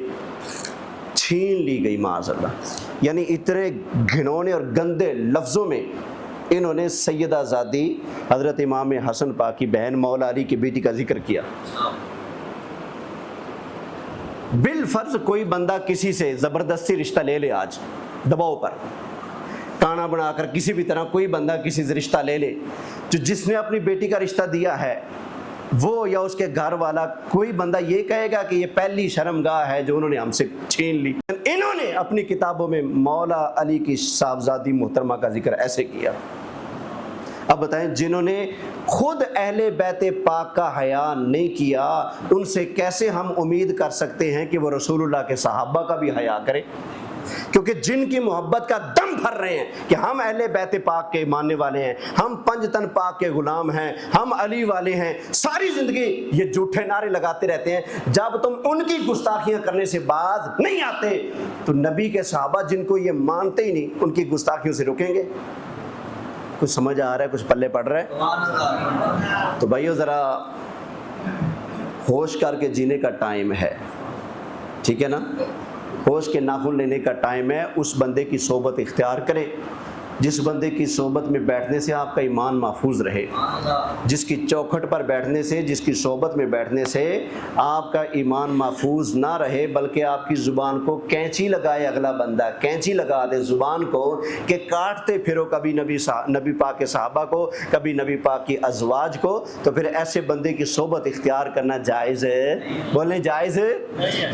چھین لی گئی معاذ اللہ، یعنی اتنے گھنونے اور گندے لفظوں میں انہوں نے سیدہ زادی حضرت امام حسن پاک کی بہن مولا علی کی بیٹی کا ذکر کیا۔ بالفرض کوئی بندہ کسی سے زبردستی رشتہ لے لے، آج دباؤ پر کانا بنا کر کسی بھی طرح کوئی بندہ کسی سے رشتہ لے لے، جو جس نے اپنی بیٹی کا رشتہ دیا ہے وہ یا اس کے گھر والا، کوئی بندہ یہ کہے گا کہ یہ پہلی شرم گاہ ہے جو انہوں نے ہم سے چھین لی۔ انہوں نے اپنی کتابوں میں مولا علی کی صاحبزادی محترمہ کا ذکر ایسے کیا۔ اب بتائیں جنہوں نے خود اہل بیت پاک کا حیا نہیں کیا، ان سے کیسے ہم امید کر سکتے ہیں کہ وہ رسول اللہ کے صحابہ کا بھی حیا کریں؟ کیونکہ جن کی محبت کا دم بھر رہے ہیں کہ ہم اہل بیت پاک کے ماننے والے ہیں، ہم پنج تن پاک کے غلام ہیں، ہم علی والے ہیں، ساری زندگی یہ جھوٹے نعرے لگاتے رہتے ہیں، جب تم ان کی گستاخیاں کرنے سے باز نہیں آتے تو نبی کے صحابہ جن کو یہ مانتے ہی نہیں ان کی گستاخیوں سے رکیں گے؟ کچھ سمجھ آ رہا ہے؟ کچھ پلے پڑ رہا ہے؟ تو بھائیو ذرا ہوش کر کے جینے کا ٹائم ہے، ٹھیک ہے نا؟ ہوش کے ناخن لینے کا ٹائم ہے۔ اس بندے کی صحبت اختیار کرے جس بندے کی صحبت میں بیٹھنے سے آپ کا ایمان محفوظ رہے، جس کی چوکھٹ پر بیٹھنے سے، جس کی صحبت میں بیٹھنے سے آپ کا ایمان محفوظ نہ رہے بلکہ آپ کی زبان کو کینچی لگائے، اگلا بندہ کینچی لگا دے زبان کو کہ کاٹتے پھرو کبھی نبی پاک کے صحابہ کو، کبھی نبی پاک کی ازواج کو، تو پھر ایسے بندے کی صحبت اختیار کرنا جائز ہے؟ بولیں جائز ہے؟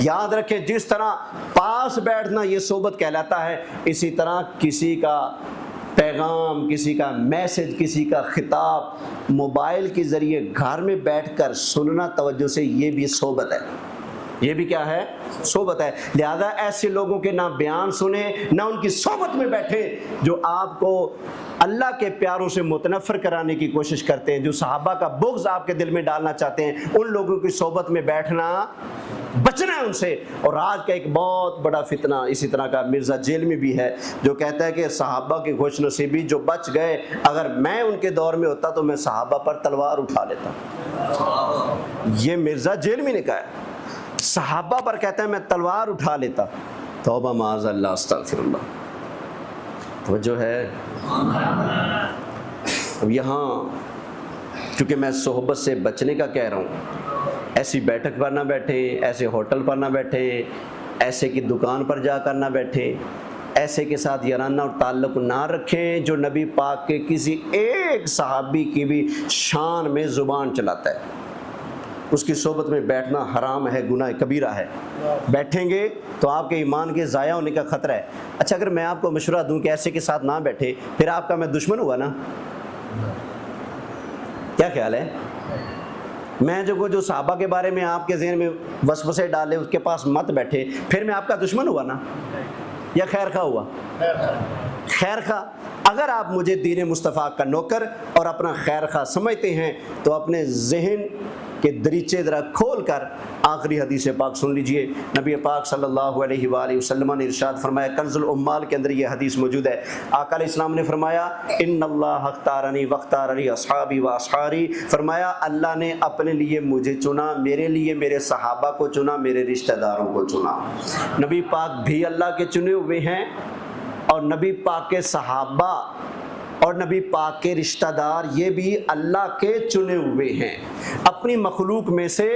یاد رکھیں جس طرح پاس بیٹھنا یہ صحبت کہلاتا ہے، اسی طرح کسی کا پیغام، کسی کا میسج، کسی کا خطاب موبائل کے ذریعے گھر میں بیٹھ کر سننا توجہ سے، یہ بھی صحبت ہے، یہ بھی کیا ہے؟ صحبت ہے۔ لہذا ایسے لوگوں کے نہ بیان سنیں نہ ان کی صحبت میں بیٹھیں جو آپ کو اللہ کے پیاروں سے متنفر کرانے کی کوشش کرتے ہیں، جو صحابہ کا بغض آپ کے دل میں ڈالنا چاہتے ہیں، ان لوگوں کی صحبت میں بیٹھنا، بچنا ہے ان سے۔ اور آج کا ایک بہت بڑا فتنہ اسی طرح کا مرزا جیل میں بھی ہے، جو کہتا ہے کہ صحابہ کی خوش نصیبی جو بچ گئے، اگر میں ان کے دور میں ہوتا تو میں صحابہ پر تلوار اٹھا لیتا۔ یہ مرزا جیل میں نے کہا ہے، صحابہ پر کہتا ہے میں تلوار اٹھا لیتا۔ توبہ معاذ اللہ، استغفر اللہ۔ توجہ ہے؟ اب یہاں چونکہ میں صحبت سے بچنے کا کہہ رہا ہوں، ایسی بیٹھک پر نہ بیٹھے، ایسے ہوٹل پر نہ بیٹھے، ایسے کی دکان پر جا کر نہ بیٹھے، ایسے کے ساتھ یارانہ اور تعلق نہ رکھیں جو نبی پاک کے کسی ایک صحابی کی بھی شان میں زبان چلاتا ہے۔ اس کی صحبت میں بیٹھنا حرام ہے، گناہ کبیرہ ہے۔ بیٹھیں گے تو آپ کے ایمان کے ضائع ہونے کا خطرہ ہے۔ اچھا اگر میں آپ کو مشورہ دوں کہ ایسے کے ساتھ نہ بیٹھے، پھر آپ کا میں دشمن ہوا نا؟ کیا خیال ہے؟ میں جو صحابہ کے بارے میں آپ کے ذہن میں وسوسے ڈالے اس کے پاس مت بیٹھے، پھر میں آپ کا دشمن ہوا نا یا خیر خواہ ہوا؟ خیر خواہ۔ اگر آپ مجھے دین مصطفیٰ کا نوکر اور اپنا خیر خواہ سمجھتے ہیں تو اپنے ذہن کے دریچے ذرا کھول کر آخری حدیث پاک سن لیجئے۔ نبی پاک صلی اللہ علیہ وآلہ وسلم نے ارشاد فرمایا، کنز العمال کے اندر یہ حدیث موجود ہے، آقا علیہ السلام نے فرمایا ان اللہ اختارنی واختار لی اصحابی و اصحاری، فرمایا اللہ نے اپنے لیے مجھے چنا، میرے لیے میرے صحابہ کو چنا، میرے رشتہ داروں کو چنا۔ نبی پاک بھی اللہ کے چنے ہوئے ہیں اور نبی پاک کے صحابہ اور نبی پاک کے رشتہ دار یہ بھی اللہ کے چنے ہوئے ہیں۔ اپنی مخلوق میں سے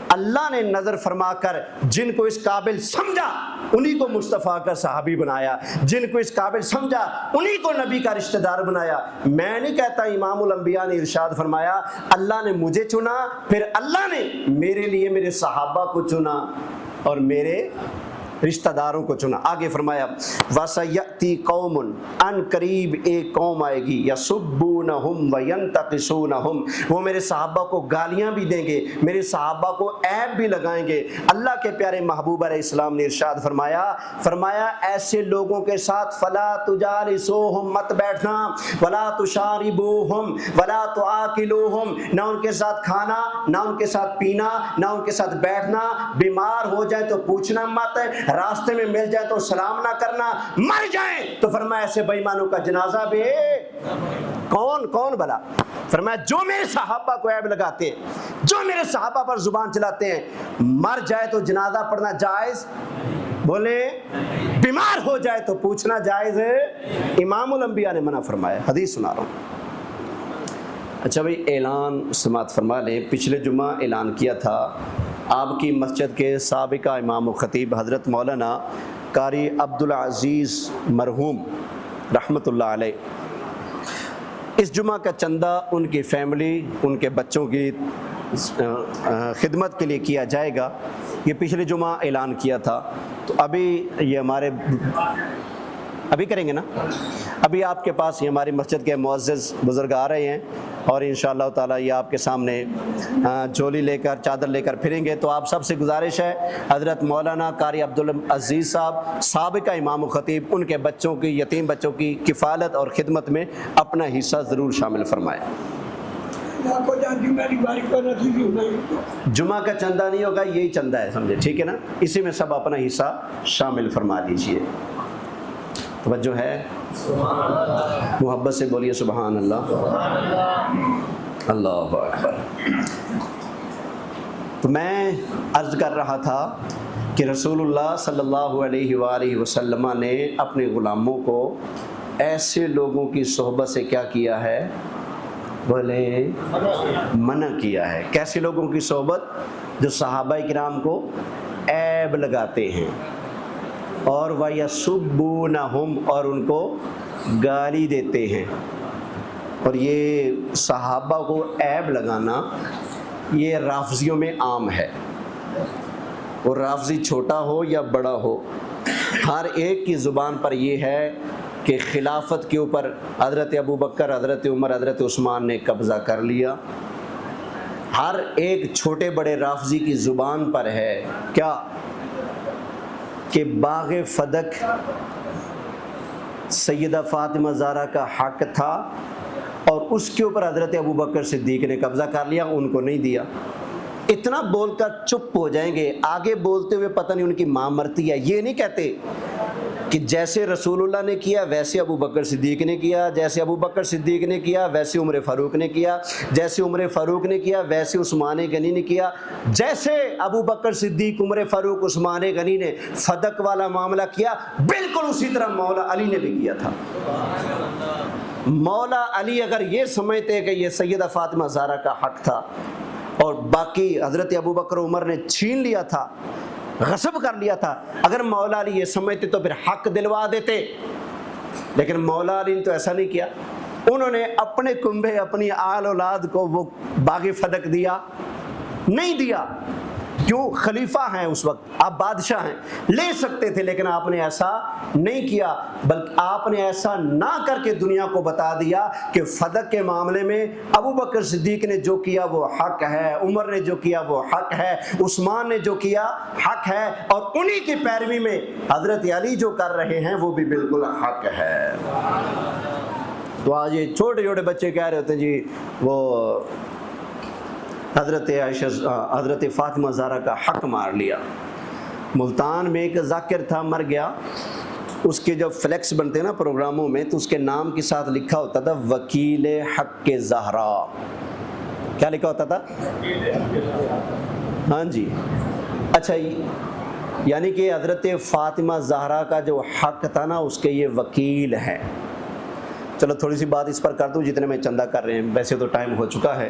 اللہ نے نظر فرما کر جن کو اس قابل سمجھا انہی کو مصطفیٰ کا صحابی بنایا، جن کو اس قابل سمجھا انہی کو نبی کا رشتہ دار بنایا۔ میں نہیں کہتا، امام الانبیاء نے ارشاد فرمایا اللہ نے مجھے چنا، پھر اللہ نے میرے لیے میرے صحابہ کو چنا اور میرے رشتہ داروں کو چنا۔ آگے فرمایا وَسَيَأْتِي قَوْمٌ، ان قریب ایک قوم آئے گی، يَسُبُّونَهُمْ وَيَنْتَقِصُونَهُمْ، وہ میرے صحابہ کو گالیاں بھی دیں گے، میرے صحابہ کو عیب بھی لگائیں گے۔ اللہ کے پیارے محبوب علیہ السلام نے ارشاد فرمایا ایسے لوگوں کے ساتھ فَلَا تُجَالِسُوهُمْ، مت بیٹھنا، وَلَا تُشَارِبُوهُمْ وَلَا تُعَاقِلُوهُمْ، نہ ان کے ساتھ کھانا، نہ ان کے ساتھ پینا، نہ ان کے ساتھ بیٹھنا، بیمار ہو جائے تو پوچھنا مت، راستے میں مل جائے تو سلام نہ کرنا، مر جائیں تو فرمایا ایسے بے ایمانوں کا جنازہ بھی کون بھلا؟ فرمایا جو میرے صحابہ کو عیب لگاتے ہیں، جو میرے صحابہ پر زبان چلاتے ہیں، مر جائے تو جنازہ پڑھنا جائز؟ بولیں بیمار ہو جائے تو پوچھنا جائز ہے؟ امام الانبیاء نے منع فرمایا، حدیث سنا رہا ہوں۔ اچھا بھائی اعلان سماعت فرما لیں، پچھلے جمعہ اعلان کیا تھا آپ کی مسجد کے سابقہ امام و خطیب حضرت مولانا قاری عبدالعزیز مرحوم رحمۃ اللہ علیہ، اس جمعہ کا چندہ ان کی فیملی، ان کے بچوں کی خدمت کے لیے کیا جائے گا۔ یہ پچھلے جمعہ اعلان کیا تھا، تو ابھی یہ ہمارے ابھی کریں گے نا، ابھی آپ کے پاس یہ ہماری مسجد کے معزز بزرگ آ رہے ہیں اور انشاءاللہ تعالی یہ آپ کے سامنے جھولی لے کر چادر لے کر پھریں گے۔ تو آپ سب سے گزارش ہے حضرت مولانا قاری عبدالعزیز صاحب سابقہ امام و خطیب، ان کے بچوں کی، یتیم بچوں کی کفالت اور خدمت میں اپنا حصہ ضرور شامل فرمائیں۔ جمعہ کا چندہ نہیں ہوگا، یہی چندہ ہے، سمجھے؟ ٹھیک ہے نا، اسی میں سب اپنا حصہ شامل فرما لیجئے۔ توجہ ہے؟ محبت سے بولیے سبحان اللہ، اللہ اکبر۔ تو میں عرض کر رہا تھا کہ رسول اللہ صلی اللہ علیہ وآلہ وسلم نے اپنے غلاموں کو ایسے لوگوں کی صحبت سے کیا کیا ہے؟ بولے منع کیا ہے۔ کیسے لوگوں کی صحبت؟ جو صحابہ کرام کو عیب لگاتے ہیں، اور وَيَسُبُّونَهُمْ، اور ان کو گالی دیتے ہیں۔ اور یہ صحابہ کو عیب لگانا یہ رافضیوں میں عام ہے، اور رافضی چھوٹا ہو یا بڑا ہو، ہر ایک کی زبان پر یہ ہے کہ خلافت کے اوپر حضرت ابو بکر، حضرت عمر، حضرت عثمان نے قبضہ کر لیا۔ ہر ایک چھوٹے بڑے رافضی کی زبان پر ہے کیا؟ کہ باغ فدق سیدہ فاطمہ زہرا کا حق تھا، اور اس کے اوپر حضرت ابو بکر صدیق نے قبضہ کر لیا، ان کو نہیں دیا۔ اتنا بول کر چپ ہو جائیں گے، آگے بولتے ہوئے پتہ نہیں ان کی ماں مرتی ہے۔ یہ نہیں کہتے کہ جیسے رسول اللہ نے کیا ویسے ابو بکر صدیق نے کیا، جیسے ابو بکر صدیق نے کیا ویسے عمر فاروق نے کیا، جیسے عمر فاروق نے کیا ویسے عثمان غنی نے کیا، جیسے ابو بکر صدیق، عمر فاروق، عثمان غنی نے فدق والا معاملہ کیا، بالکل اسی طرح مولا علی نے بھی کیا تھا۔ مولا علی اگر یہ سمجھتے کہ یہ سیدہ فاطمہ زہرا کا حق تھا اور باقی حضرت ابو بکر عمر نے چھین لیا تھا، غصب کر لیا تھا، اگر مولا علی یہ سمجھتے تو پھر حق دلوا دیتے، لیکن مولا علی نے تو ایسا نہیں کیا۔ انہوں نے اپنے کنبے، اپنی آل اولاد کو وہ باغ فدق دیا نہیں دیا۔ کیوں؟ خلیفہ ہیں اس وقت، آپ بادشاہ ہیں، لے سکتے تھے، لیکن آپ نے ایسا نہیں کیا، بلکہ آپ نے ایسا نہ کر کے دنیا کو بتا دیا کہ فدق کے معاملے میں ابو بکر صدیق نے جو کیا وہ حق ہے، عمر نے جو کیا وہ حق ہے، عثمان نے جو کیا حق ہے، اور انہی کی پیروی میں حضرت علی جو کر رہے ہیں وہ بھی بالکل حق ہے۔ تو آج یہ چھوٹے چھوٹے بچے کہہ رہے ہوتے ہیں جی وہ حضرت عائشہ، حضرت فاطمہ زہرا کا حق مار لیا۔ ملتان میں ایک ذاکر تھا، مر گیا، اس کے جب فلیکس بنتے نا پروگراموں میں تو اس کے نام کے ساتھ لکھا ہوتا تھا وکیل حق کے زہرا۔ کیا لکھا ہوتا تھا؟ ہاں جی، اچھا، یعنی کہ حضرت فاطمہ زہرا کا جو حق تھا نا اس کے یہ وکیل ہیں۔ چلو تھوڑی سی بات اس پر کر دوں جتنے میں چندہ کر رہے ہیں، ویسے تو ٹائم ہو چکا ہے۔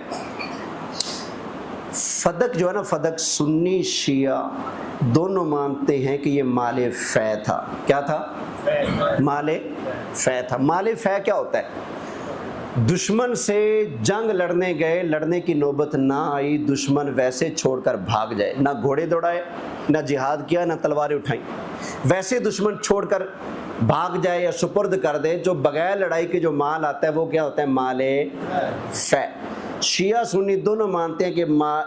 فدق جو ہے نا، فدق سنی شیعہ دونوں مانتے ہیں کہ یہ مال فے تھا۔ کیا تھا؟ مال فے تھا۔ مال فے کیا ہوتا ہے؟ دشمن سے جنگ لڑنے گئے، لڑنے کی نوبت نہ آئی، دشمن ویسے چھوڑ کر بھاگ جائے، نہ گھوڑے دوڑائے، نہ جہاد کیا، نہ تلواریں اٹھائیں، ویسے دشمن چھوڑ کر بھاگ جائے یا سپرد کر دے، جو بغیر لڑائی کے جو مال آتا ہے وہ کیا ہوتا ہے؟ مال فے۔ شیعہ سنی دونوں مانتے ہیں کہ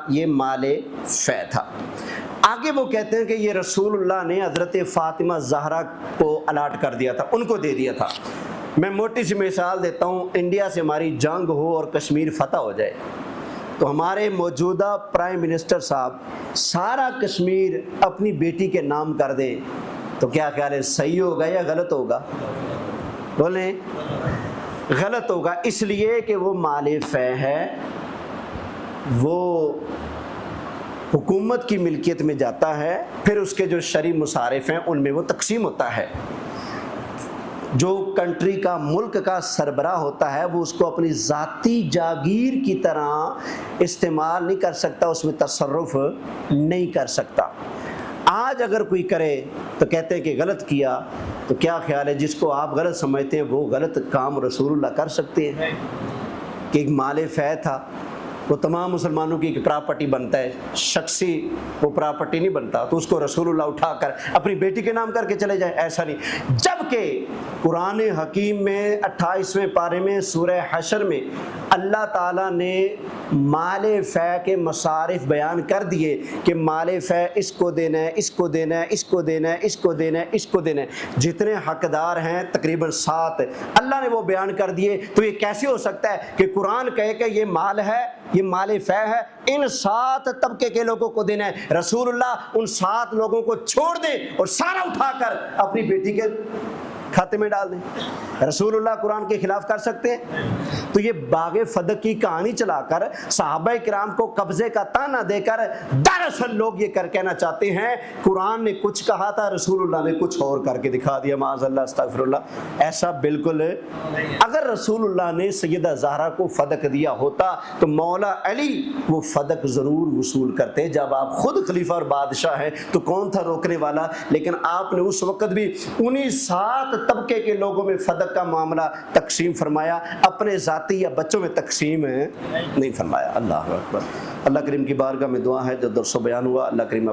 یہ مال فے تھا۔ آگے وہ کہتے ہیں کہ یہ رسول اللہ نے حضرت فاطمہ زہرا کو الاٹ کر دیا تھا، ان کو دے دیا تھا۔ میں موٹی سی مثال دیتا ہوں، انڈیا سے ہماری جنگ ہو اور کشمیر فتح ہو جائے تو ہمارے موجودہ پرائم منسٹر صاحب سارا کشمیر اپنی بیٹی کے نام کر دیں تو کیا خیال ہے، صحیح ہوگا یا غلط ہوگا؟ بولیں، غلط ہوگا، اس لیے کہ وہ مال فے ہے، وہ حکومت کی ملکیت میں جاتا ہے، پھر اس کے جو شرعی مصارف ہیں ان میں وہ تقسیم ہوتا ہے۔ جو کنٹری کا، ملک کا سربراہ ہوتا ہے وہ اس کو اپنی ذاتی جاگیر کی طرح استعمال نہیں کر سکتا، اس میں تصرف نہیں کر سکتا۔ آج اگر کوئی کرے تو کہتے ہیں کہ غلط کیا، تو کیا خیال ہے جس کو آپ غلط سمجھتے ہیں وہ غلط کام رسول اللہ کر سکتے ہیں؟ کہ ایک مال فے تھا، وہ تمام مسلمانوں کی ایک پراپرٹی بنتا ہے، شخصی وہ پراپرٹی نہیں بنتا، تو اس کو رسول اللہ اٹھا کر اپنی بیٹی کے نام کر کے چلے جائے، ایسا نہیں۔ جبکہ قرآن حکیم میں 28ویں پارے میں سورہ حشر میں اللہ تعالیٰ نے مال فے کے مصارف بیان کر دیے کہ مال فے اس کو دینا ہے، اس کو دینا ہے، اس کو دینا ہے، اس کو دینا ہے، اس کو دینا ہے، جتنے حقدار ہیں تقریباً 7 اللہ نے وہ بیان کر دیے۔ تو یہ کیسے ہو سکتا ہے کہ قرآن کہے کہ یہ مال ہے، یہ مال فے ہے، ان 7 طبقے کے لوگوں کو دینا ہے، رسول اللہ ان 7 لوگوں کو چھوڑ دیں اور سارا اٹھا کر اپنی بیٹی کے کھاتے میں ڈال دیں؟ رسول اللہ قرآن کے خلاف کر سکتے ہیں؟ تو یہ باغ فدق کی کہانی چلا کر صحابہ کرام کو قبضے کا تانا دے کر دراصل لوگ یہ کہنا چاہتے ہیں قرآن نے کچھ کہا تھا، رسول اللہ نے کچھ اور کر کے دکھا دیا، معاذ اللہ استغفر اللہ۔ ایسا بالکل، اگر رسول اللہ نے سیدہ زہرا کو فدق دیا ہوتا تو مولا علی وہ فدق ضرور وصول کرتے۔ جب آپ خود خلیفہ اور بادشاہ ہیں تو کون تھا روکنے والا؟ لیکن آپ نے اس وقت بھی انہی 7 طبقے کے لوگوں میں فدق کا معاملہ تقسیم فرمایا، اپنے ذاتی یا بچوں میں تقسیم نہیں فرمایا۔ اللہ اکبر۔ اللہ کریم کی بارگاہ میں دعا ہے جو درس و بیان ہوا، اللہ کریم